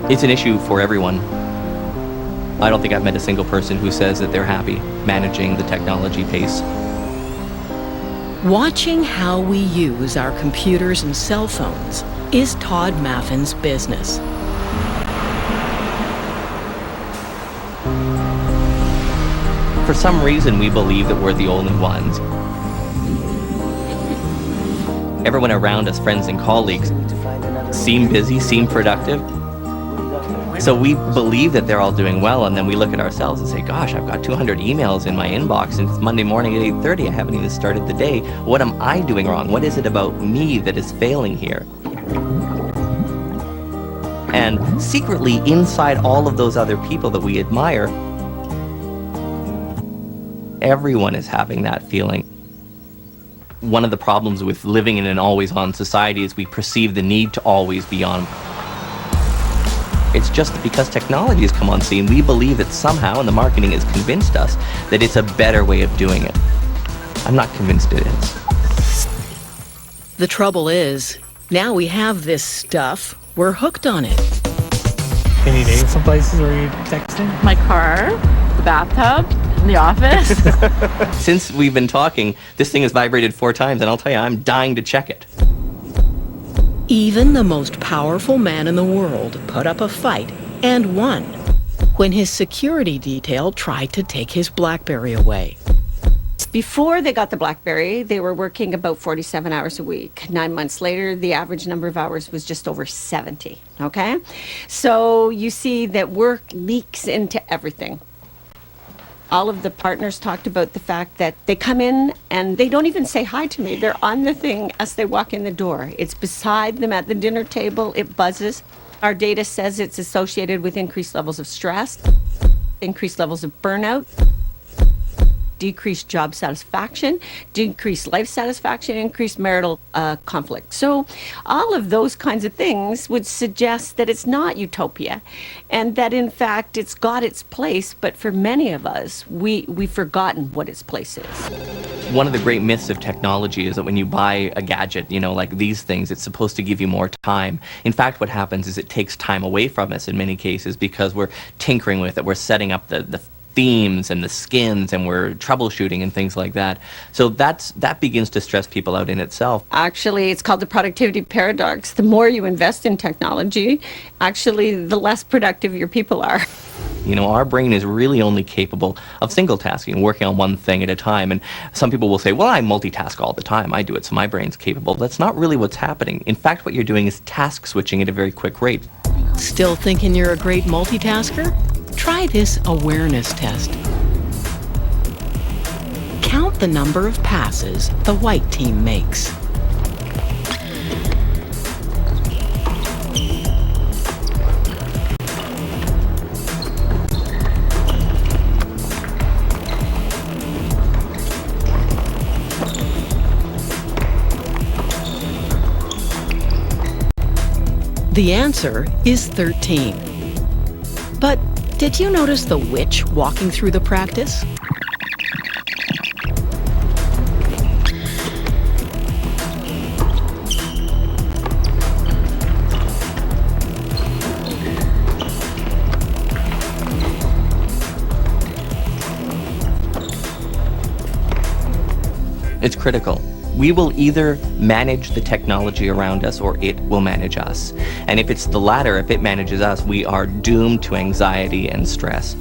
It's an issue for everyone. I don't think I've met a single person who says that they're happy managing the technology pace. Watching how we use our computers and cell phones is Todd Maffin's business. For some reason, we believe that we're the only ones. Everyone around us, friends and colleagues, seem busy, seem productive. So we believe that they're all doing well, and then we look at ourselves and say, gosh, I've got 200 emails in my inbox, and it's Monday morning at 8:30. I haven't even started the day. What am I doing wrong? What is it about me that is failing here? And secretly, inside all of those other people that we admire, everyone is having that feeling. One of the problems with living in an always-on society is we perceive the need to always be on. It's just that because technology has come on scene, we believe that somehow, and the marketing has convinced us, that it's a better way of doing it. I'm not convinced it is. The trouble is, now we have this stuff, we're hooked on it. Can you name some places where you're texting? My car, the bathtub, the office. Since we've been talking, this thing has vibrated 4 times, and I'll tell you, I'm dying to check it. Even the most powerful man in the world put up a fight and won when his security detail tried to take his BlackBerry away. Before they got the BlackBerry, they were working about 47 hours a week. 9 months later, the average number of hours was just over 70, okay? So you see that work leaks into everything. All of the partners talked about the fact that they come in and they don't even say hi to me. They're on the thing as they walk in the door. It's beside them at the dinner table. It buzzes. Our data says it's associated with increased levels of stress, increased levels of burnout, decreased job satisfaction, decreased life satisfaction, increased marital conflict. So all of those kinds of things would suggest that it's not utopia, and that in fact it's got its place, but for many of us, we've forgotten what its place is. One of the great myths of technology is that when you buy a gadget, like these things, it's supposed to give you more time. In fact, what happens is it takes time away from us in many cases because we're tinkering with it, we're setting up the themes and the skins, and we're troubleshooting and things like that. So that begins to stress people out in itself. Actually, it's called the productivity paradox. The more you invest in technology, actually, the less productive your people are. Our brain is really only capable of single tasking, working on one thing at a time. And some people will say, well, I multitask all the time. I do it, so my brain's capable. That's not really what's happening. In fact, what you're doing is task switching at a very quick rate. Still thinking you're a great multitasker? Try this awareness test. Count the number of passes the white team makes. The answer is 13. But did you notice the witch walking through the practice? It's critical. We will either manage the technology around us or it will manage us. And if it's the latter, if it manages us, we are doomed to anxiety and stress.